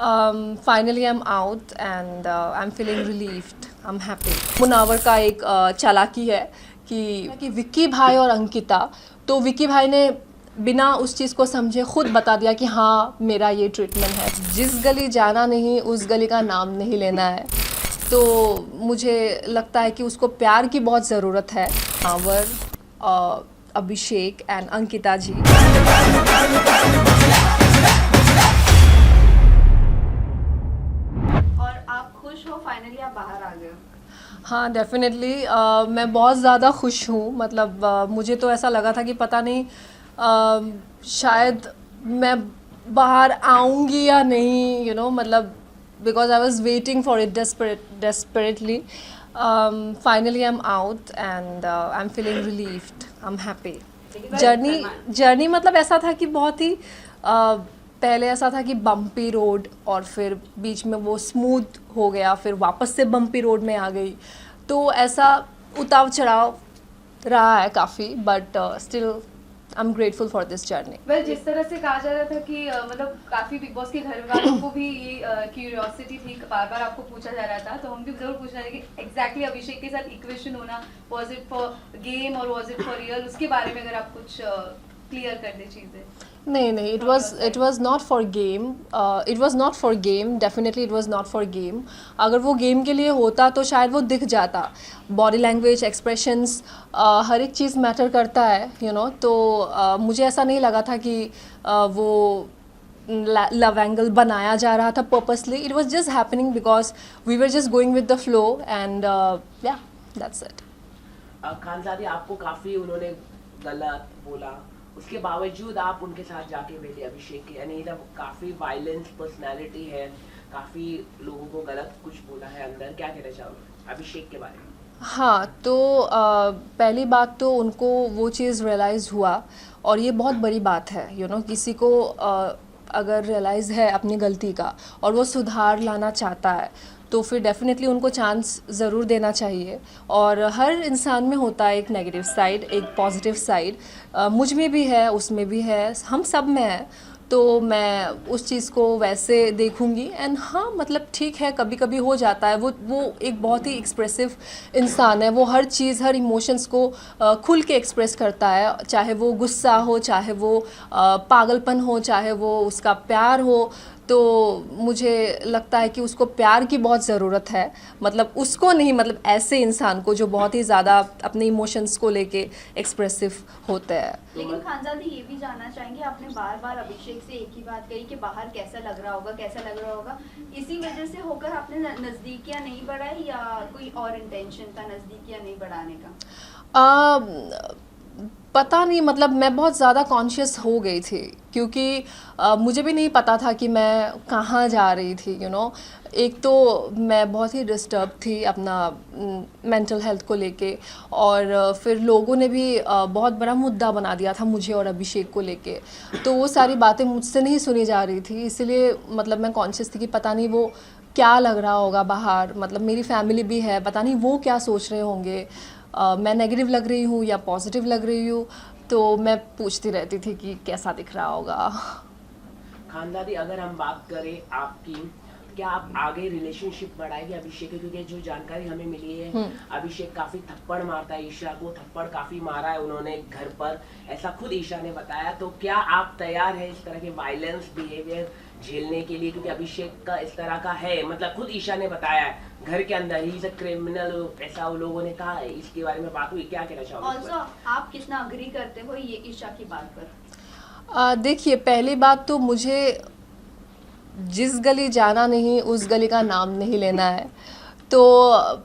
Finally I'm out and I'm feeling relieved. I'm happy. Munawar का एक चालाकी है कि विक्की भाई और अंकिता, तो विक्की भाई ने बिना उस चीज़ को समझे खुद बता दिया कि हाँ मेरा ये ट्रीटमेंट है। जिस गली जाना नहीं उस गली का नाम नहीं लेना है। तो मुझे लगता है कि उसको प्यार की बहुत ज़रूरत है। मुनावर, अभिषेक एंड अंकिता जी। फाइनली आप बाहर आ गए हो? हाँ डेफिनेटली मैं बहुत ज़्यादा खुश हूँ। मतलब मुझे तो ऐसा लगा था कि पता नहीं शायद मैं बाहर आऊँगी या नहीं, मतलब because I was waiting for it desperately. Finally I'm out and I'm feeling relieved. I'm happy. Journey मतलब ऐसा था कि बहुत ही पहले ऐसा था कि बम्पी रोड और फिर बीच में वो स्मूथ हो गया, फिर वापस से बम्पी रोड में आ गई। तो ऐसा उतार चढ़ाव रहा है काफ़ी, but still I am grateful for this journey. Well, जिस तरह से कहा जा रहा था कि मतलब काफ़ी बिग बॉस के घर वालों को भी ये क्यूरियोसिटी थी, बार बार आपको पूछा जा रहा था, तो हम भी जरूर पूछना है कि एग्जैक्टली अभिषेक के साथ इक्वेशन होना, वाज इट फॉर गेम और वाज इट फॉर रियल, उसके बारे में अगर आप कुछ क्लियर कर दे चीज़ें। नहीं, it was not for game. It was not for game. Definitely it was not for game. अगर वो गेम के लिए होता तो शायद वो दिख जाता। बॉडी लैंग्वेज, एक्सप्रेशंस, हर एक चीज़ मैटर करता है, तो मुझे ऐसा नहीं लगा था कि वो लव एंगल बनाया जा रहा था purposely. It was just happening because we were just going with the flow and yeah that's it. Khanzadi आपको काफ़ी उन्होंने गलत बोला, उसके बावजूद आप उनके साथ जाके बैठे अभिषेक के, यानी जब काफ़ी वायलेंस पर्सनालिटी है, काफ़ी लोगों को गलत कुछ बोला है अंदर, क्या कहना चाहोगे अभिषेक के बारे में? हाँ, तो पहली बात तो उनको वो चीज़ रियलाइज़ हुआ और ये बहुत बड़ी बात है, किसी को अगर रियलाइज़ है अपनी गलती का और वो सुधार लाना चाहता है तो फिर डेफिनेटली उनको चांस ज़रूर देना चाहिए. और हर इंसान में होता है एक नेगेटिव साइड, एक पॉजिटिव साइड. मुझ में भी है, उसमें भी है, हम सब में है. तो मैं उस चीज़ को वैसे देखूंगी. एंड हाँ, मतलब ठीक है, कभी कभी हो जाता है. वो एक बहुत ही एक्सप्रेसिव इंसान है. वो हर चीज़, हर इमोशंस को खुल के एक्सप्रेस करता है, चाहे वो गुस्सा हो, चाहे वो पागलपन हो, चाहे वो उसका प्यार हो. तो मुझे लगता है कि उसको प्यार की बहुत ज़रूरत है. मतलब उसको नहीं, मतलब ऐसे इंसान को जो बहुत ही ज़्यादा अपने इमोशंस को लेके एक्सप्रेसिव होते हैं. लेकिन खानजादी ये भी जानना चाहेंगे, आपने बार बार अभिषेक से एक ही बात कही कि बाहर कैसा लग रहा होगा, कैसा लग रहा होगा. इसी वजह से होकर आपने नज़दीकियाँ नहीं बढ़ाई या कोई और इंटेंशन था नज़दीकियाँ नहीं बढ़ाने का? पता नहीं, मतलब मैं बहुत ज़्यादा कॉन्शियस हो गई थी क्योंकि मुझे भी नहीं पता था कि मैं कहाँ जा रही थी. एक तो मैं बहुत ही डिस्टर्ब थी अपना मेंटल हेल्थ को लेके, और फिर लोगों ने भी बहुत बड़ा मुद्दा बना दिया था मुझे और अभिषेक को लेके. तो वो सारी बातें मुझसे नहीं सुनी जा रही थी, इसलिए मतलब मैं कॉन्शियस थी कि पता नहीं वो क्या लग रहा होगा बाहर. मतलब मेरी फैमिली भी है, पता नहीं वो क्या सोच रहे होंगे, मैं नेगेटिव लग रही हूँ या पॉजिटिव लग रही हूँ. तो मैं पूछती रहती थी कि कैसा दिख रहा होगा. खानदादी, अगर हम बात करें आपकी, क्या आप आगे रिलेशनशिप बढ़ाएंगे अभिषेक के? क्योंकि जो जानकारी हमें मिली है, अभिषेक काफी थप्पड़ मारता है ईशा को, थप्पड़ काफी मारा है उन्होंने घर पर, ऐसा खुद ईशा ने बताया. तो क्या आप तैयार हैं इस तरह के वायलेंस बिहेवियर झेलने के लिए? क्योंकि अभिषेक का इस तरह का है, मतलब खुद ईशा ने बताया है घर के अंदर ही क्रिमिनल, ऐसा वो लोगों ने कहा है. इसके बारे में बात हुई, क्या कहना चाहोगे? ऑल्सो आप कितना अग्री करते हो ये ईशा की बात पर? देखिए, पहली बात तो मुझे जिस गली जाना नहीं उस गली का नाम नहीं लेना है. तो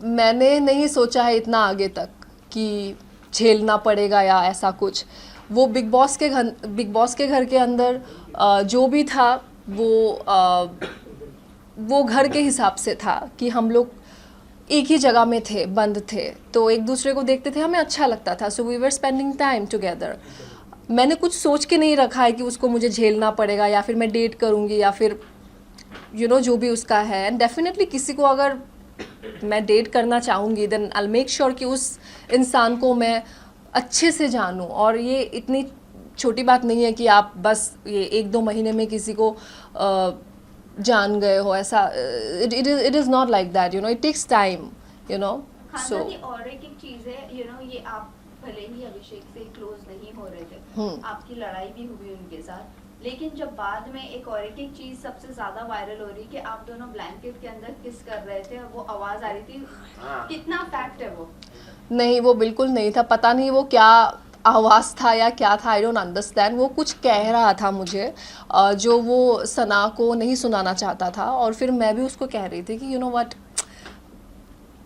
मैंने नहीं सोचा है इतना आगे तक कि झेलना पड़ेगा या ऐसा कुछ. वो बिग बॉस के घर के अंदर जो भी था वो घर के हिसाब से था कि हम लोग एक ही जगह में थे, बंद थे, तो एक दूसरे को देखते थे, हमें अच्छा लगता था. So we were spending time together. मैंने कुछ सोच के नहीं रखा है कि उसको मुझे झेलना पड़ेगा या फिर मैं डेट करूँगी या फिर जो भी उसका है. एंड डेफिनेटली किसी को अगर मैं डेट करना चाहूँगी then I will make sure कि उस इंसान को मैं अच्छे से जानूँ. और ये इतनी छोटी बात नहीं है कि आप बस ये 1-2 महीने में किसी को जान गए हो, ऐसा it is not like that, you know, it takes time, you know. So खानदानी और एक चीज है, यू नो, ये आप भले ही अभिषेक से क्लोज नहीं हो रहे थे, आपकी लड़ाई भी हुई उनके साथ, लेकिन जब बाद में एक और एक चीज सबसे ज्यादा वायरल हो रही कि आप दोनों ब्लैंकेट के अंदर किस कर रहे थे, वो आवाज आ रही थी, कितना फैक्ट है वो? नहीं, वो बिल्कुल नहीं था, पता नहीं वो क्या आवाज़ था या क्या था, आई डोंट अंडरस्टैंड. वो कुछ कह रहा था मुझे जो वो सना को नहीं सुनाना चाहता था, और फिर मैं भी उसको कह रही थी कि you know what,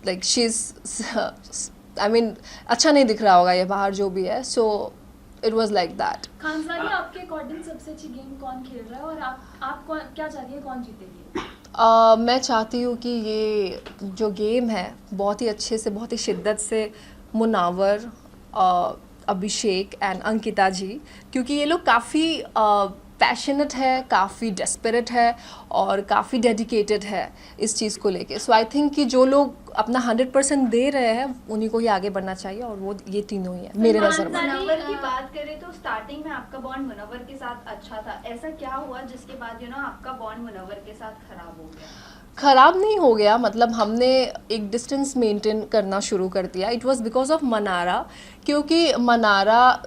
like she is, I mean अच्छा नहीं दिख रहा होगा ये बाहर जो भी है. So it was like that. खानसारी, आपके अकॉर्डिंग सबसे अच्छी गेम कौन खेल रहा है, और आप क्या चाहती है कौन जीतेगी? मैं चाहती हूँ कि ये जो गेम है बहुत ही अच्छे से, बहुत ही शिद्दत से मुनावर, अभिषेक एंड अंकिता जी, क्योंकि ये लोग काफ़ी पैशनेट है, काफ़ी डेस्परेट है और काफ़ी डेडिकेटेड है इस चीज़ को लेके. सो आई थिंक कि जो लोग अपना 100% दे रहे हैं उन्हीं को ही आगे बढ़ना चाहिए, और वो ये तीनों ही है मेरे नज़र में. मुनव्वर की बात करें तो स्टार्टिंग में आपका बॉन्ड मुनव्वर के साथ अच्छा था, ऐसा क्या हुआ जिसके बाद यू नो आपका बॉन्ड मुनव्वर के साथ खराब हो गया? ख़राब नहीं हो गया, मतलब हमने एक डिस्टेंस मेंटेन करना शुरू कर दिया. It was because of Mannara, क्योंकि मनारा,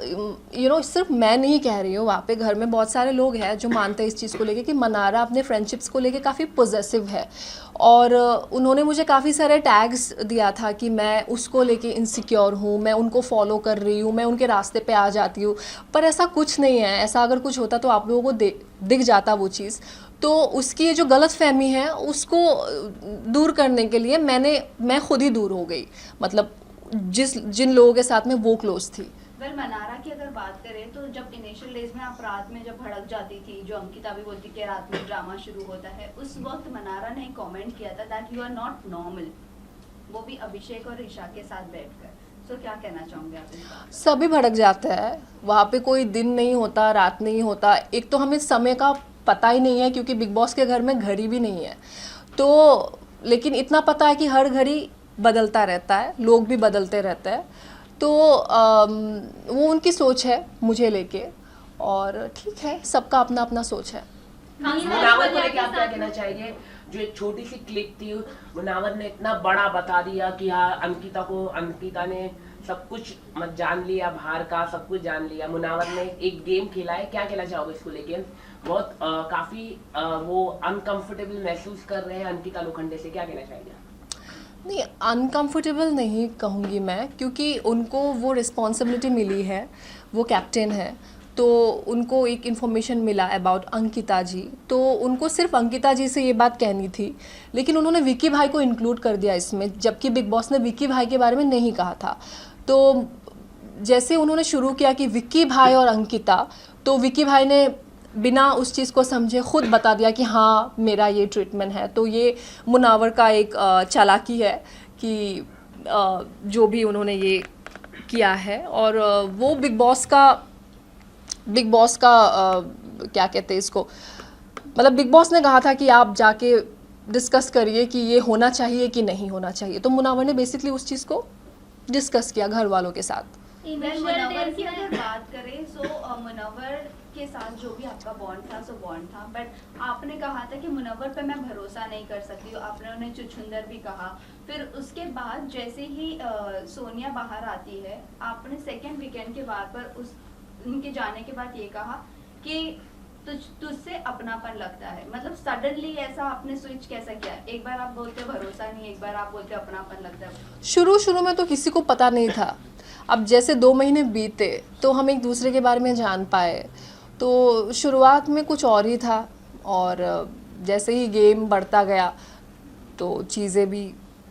यू नो, सिर्फ मैं नहीं कह रही हूँ, वहाँ पे घर में बहुत सारे लोग हैं जो मानते हैं इस चीज़ को लेके कि मनारा अपने फ्रेंडशिप्स को लेके काफ़ी पॉजेसिव है. और उन्होंने मुझे काफ़ी सारे टैग्स दिया था कि मैं उसको लेके इनसिक्योर हूँ, मैं उनको फॉलो कर रही हूँ, मैं उनके रास्ते पे आ जाती हूँ. पर ऐसा कुछ नहीं है. ऐसा अगर कुछ होता तो आप लोगों को दिख जाता वो चीज़. तो उसकी ये जो गलत फहमी है उसको दूर करने के लिए मैं खुद ही दूर हो गई, मतलब जिन लोगों के साथ में वो क्लोज थी. वेल, मनारा की अगर बात करें तो जब इनिशियल डेज में आप रात में जब भड़क जाती थी, जो अंकिता भी बोलती कि रात में ड्रामा शुरू होता है, उस वक्त मनारा ने कमेंट किया था that you are not normal, वो भी अभिषेक और ईशा के साथ बैठकर. सो क्या कहना चाहोगे आप इस बात पे? सभी भड़क जाते हैं, वहाँ पे कोई दिन नहीं होता, रात नहीं होता. एक तो हमें समय का पता ही नहीं है क्योंकि बिग बॉस के घर में घड़ी भी नहीं है. तो लेकिन इतना पता है कि हर घड़ी बदलता रहता है, लोग भी बदलते रहते हैं. तो वो उनकी सोच है मुझे लेके, और ठीक है, सबका अपना अपना सोच है. मुनावर को लेके आप क्या कहना चाहेंगे? जो एक छोटी सी क्लिप थी, मुनावर ने इतना बड़ा बता दिया कि हाँ, अंकिता ने सब कुछ मत जान लिया, बाहर का सब कुछ जान लिया. मुनावर ने एक गेम खेला है, क्या कहना चाहोगे इसको लेके? बहुत काफी वो अनकंफर्टेबल महसूस कर रहे हैं अंकिता लोखंडे से, क्या कहना चाहेंगे? नहीं, अनकंफर्टेबल नहीं कहूँगी मैं, क्योंकि उनको वो रिस्पॉन्सिबिलिटी मिली है, वो कैप्टन है, तो उनको एक इन्फॉर्मेशन मिला अबाउट अंकिता जी, तो उनको सिर्फ अंकिता जी से ये बात कहनी थी. लेकिन उन्होंने विक्की भाई को इंक्लूड कर दिया इसमें, जबकि बिग बॉस ने विक्की भाई के बारे में नहीं कहा था. तो जैसे उन्होंने शुरू किया कि विक्की भाई और अंकिता, तो विक्की भाई ने बिना उस चीज़ को समझे खुद बता दिया कि हाँ मेरा ये ट्रीटमेंट है. तो ये मुनावर का एक चालाकी है कि जो भी उन्होंने ये किया है. और वो बिग बॉस का क्या कहते हैं इसको, मतलब बिग बॉस ने कहा था कि आप जाके डिस्कस करिए कि ये होना चाहिए कि नहीं होना चाहिए. तो मुनावर ने बेसिकली उस चीज़ को डिस्कस किया घर वालों के साथ. मुनव्वर की अगर बात करें सो मुनव्वर के साथ जो भी आपका बॉन्ड था सो बॉन्ड था, बट आपने कहा था कि मुनव्वर पे मैं भरोसा नहीं कर सकती हूँ, आपने उन्हें चुछुंदर भी कहा. फिर उसके बाद जैसे ही सोनिया बाहर आती है, आपने सेकेंड वीकेंड के बाद पर उनके जाने के बाद ये कहा कि तुझसे अपनापन लगता है. मतलब सडनली ऐसा आपने स्विच कैसा किया? एक बार आप बोलते भरोसा नहीं, एक बार आप बोलते अपनापन लगता है. शुरू में तो किसी को पता नहीं था. अब जैसे 2 महीने बीते तो हम एक दूसरे के बारे में जान पाए. तो शुरुआत में कुछ और ही था, और जैसे ही गेम बढ़ता गया तो चीज़ें भी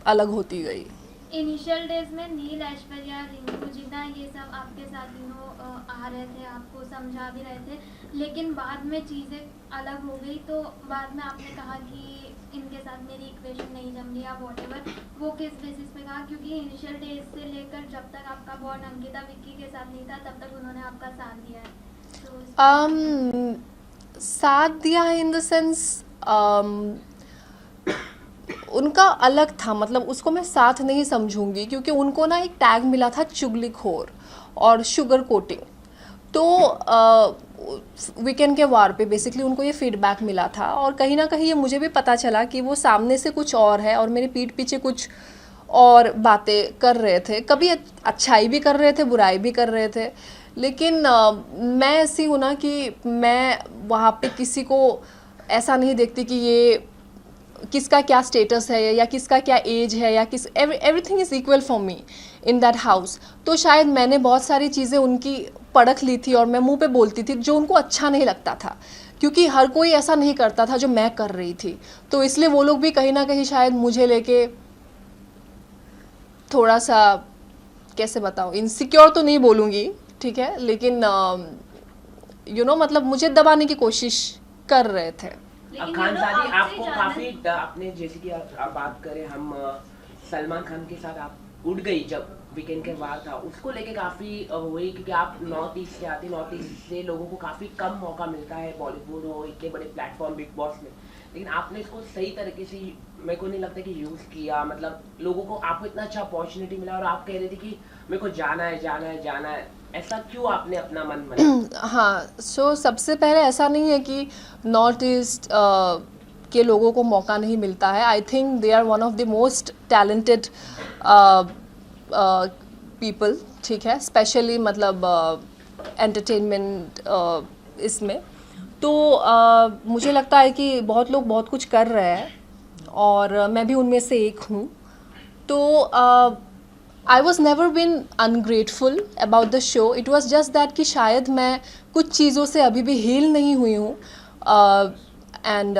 अलग होती गई. इनिशियल डेज में नील, ऐश्वर्या, रिंकू जिना ये सब आपके साथ आ रहे थे, आपको समझा भी रहे थे, लेकिन बाद में चीज़ें अलग हो गई. तो बाद में आपने कहा कि इनके साथ मेरी इक्वेशन नहीं जम रही या वॉटेवर, वो किस बेसिस पे कहा? क्योंकि इनिशियल डेज से लेकर जब तक आपका बॉन्ड अंकिता विक्की के साथ नहीं था तब तक उन्होंने आपका साथ दिया है. तो साथ दिया है इन द सेंस उनका अलग था, मतलब उसको मैं साथ नहीं समझूंगी, क्योंकि उनको ना एक टैग मिला था चुगलीखोर और शुगर कोटिंग. तो वीकेंड के वार पे बेसिकली उनको ये फीडबैक मिला था, और कहीं ना कहीं ये मुझे भी पता चला कि वो सामने से कुछ और है और मेरे पीठ पीछे कुछ और बातें कर रहे थे, कभी अच्छाई भी कर रहे थे, बुराई भी कर रहे थे। लेकिन मैं ऐसी हूँ ना कि मैं वहाँ पे किसी को ऐसा नहीं देखती कि ये किसका क्या स्टेटस है या किसका क्या एज है या किस everything is equal for me in that house. तो शायद मैंने बहुत सारी चीज़ें उनकी परख ली थी और मैं मुंह पे बोलती थी जो उनको अच्छा नहीं लगता था, क्योंकि हर कोई ऐसा नहीं करता था जो मैं कर रही थी। तो इसलिए वो लोग भी कहीं ना कहीं शायद मुझे लेके थोड़ा सा, कैसे बताऊँ, इनसिक्योर तो नहीं बोलूँगी, ठीक है, लेकिन मतलब मुझे दबाने की कोशिश कर रहे थे। लेकिन खान you know, साहब आपसे आपको जानना- काफी आपने जैसे कि आप बात करें, हम सलमान खान के साथ आप उड़ गई जब वीकेंड के बाद था, उसको लेके काफी हुई, क्योंकि आप नॉर्थ ईस्ट से आते, नॉर्थ ईस्ट से लोगों को काफी कम मौका मिलता है बॉलीवुड हो, इतने बड़े प्लेटफॉर्म बिग बॉस में, लेकिन आपने इसको सही तरीके से, मेरे को नहीं लगता कि यूज किया, मतलब लोगों को आपको इतना अच्छा अपॉर्चुनिटी मिला और आप कह रहे थे कि मेरे को जाना है जाना है जाना है, ऐसा क्यों आपने अपना मन बना? हाँ, सो सबसे पहले ऐसा नहीं है कि नॉर्थ ईस्ट के लोगों को मौका नहीं मिलता है। I think they are one of the most talented people, ठीक है, स्पेशली मतलब एंटरटेनमेंट इसमें। तो मुझे लगता है कि बहुत लोग बहुत कुछ कर रहे हैं और मैं भी उनमें से एक हूँ। तो I was never been ungrateful about the show. It was just that कि शायद मैं कुछ चीज़ों से अभी भी हील नहीं हुई हूँ, एंड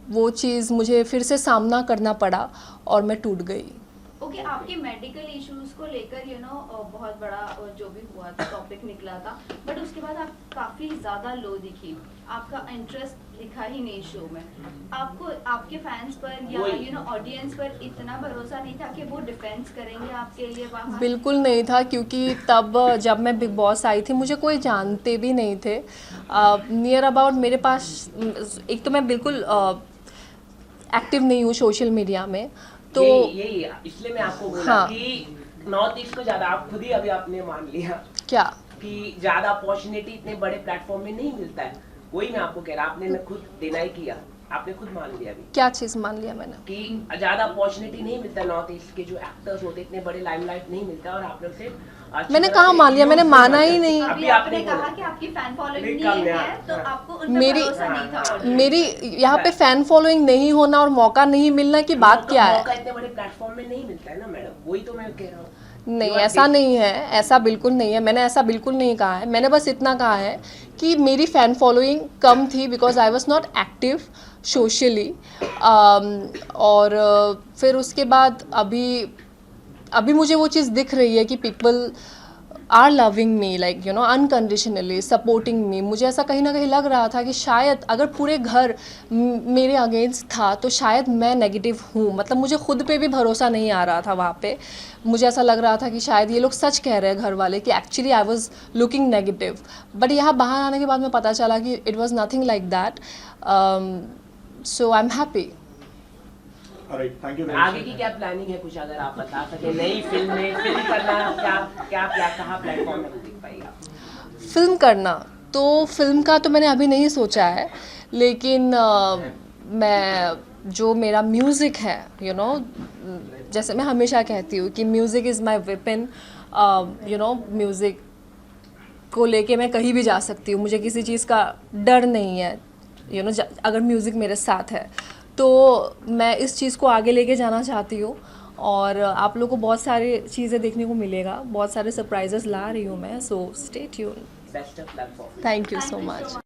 वो चीज़ मुझे फिर से सामना करना पड़ा और मैं टूट गई। ओके, आपके मेडिकल इश्यूज को लेकर बहुत बड़ा जो भी हुआ था टॉपिक निकला था, बट उसके बाद आप काफी ज्यादा लो दिखी, आपका इंटरेस्ट दिखा ही नहीं शो में। आपको आपके फैंस पर या ऑडियंस पर इतना भरोसा नहीं था कि वो डिफेंस करेंगे आपके लिए बाहर? बिल्कुल नहीं था, क्योंकि तब जब मैं बिग बॉस आई थी मुझे कोई जानते भी नहीं थे। नियर अबाउट मेरे पास, एक तो मैं बिल्कुल एक्टिव नहीं हूँ सोशल मीडिया में, तो यही इसलिए मैं आपको बोला हाँ। कि नॉर्थ ईस्ट को ज्यादा, आप खुद ही अभी आपने मान लिया क्या कि ज्यादा अपॉर्चुनिटी इतने बड़े प्लेटफॉर्म में नहीं मिलता है, वही मैं आपको कह रहा, आपने खुद डिनाई किया, आपने खुद मान लिया अभी क्या चीज़ मान लिया मैंने? कि ज्यादा अपॉर्चुनिटी नहीं मिलता नॉर्थ ईस्ट के जो एक्टर्स होते, इतने बड़े लाइमलाइट नहीं मिलता, और आपने उसे अच्छी मैंने तरह कहाँ से मान लिया? मैंने use माना किया। ही नहीं। अभी आपने कहा कि आपकी फैन फॉलोइंग नहीं है, तो आपको उन पे मेरी भरोसा नहीं था audience। मेरी यहाँ पे फैन फॉलोइंग नहीं होना और मौका नहीं मिलना की बात क्या है? मौका इतने बड़े प्लेटफॉर्म में नहीं मिलता है ना मैडम, वही तो मैं कह रहा हूँ। नहीं, You are ऐसा नहीं है, ऐसा बिल्कुल नहीं है, मैंने ऐसा बिल्कुल नहीं कहा है। मैंने बस इतना कहा है कि मेरी फ़ैन फॉलोइंग कम थी because I was not active socially, और फिर उसके बाद अभी मुझे वो चीज़ दिख रही है कि people are loving me, like unconditionally supporting me. मुझे ऐसा कहीं ना कहीं लग रहा था कि शायद अगर पूरे घर मेरे अगेंस्ट था तो शायद मैं नेगेटिव हूँ, मतलब मुझे खुद पे भी भरोसा नहीं आ रहा था वहाँ पे। मुझे ऐसा लग रहा था कि शायद ये लोग सच कह रहे हैं घर वाले कि actually I was looking negative, but यहाँ बाहर आने के बाद में पता चला कि it was nothing like that. So I am happy. Alright, thank you very आगे much. की क्या प्लानिंग है, कुछ अगर आप बता सके, नई फिल्म में फिल्म करना, क्या कहाँ प्लेटफॉर्म में दिख पाएगा? फिल्म करना तो फिल्म का तो मैंने अभी नहीं सोचा है, लेकिन मैं जो मेरा म्यूज़िक है जैसे मैं हमेशा कहती हूँ कि music is my weapon. Music को लेके मैं कहीं भी जा सकती हूँ, मुझे किसी चीज़ का डर नहीं है। अगर म्यूज़िक मेरे साथ है तो मैं इस चीज़ को आगे लेके जाना चाहती हूँ, और आप लोगों को बहुत सारी चीज़ें देखने को मिलेगा, बहुत सारे सरप्राइजेस ला रही हूँ मैं। So stay tune. Best of luck for thank you so much.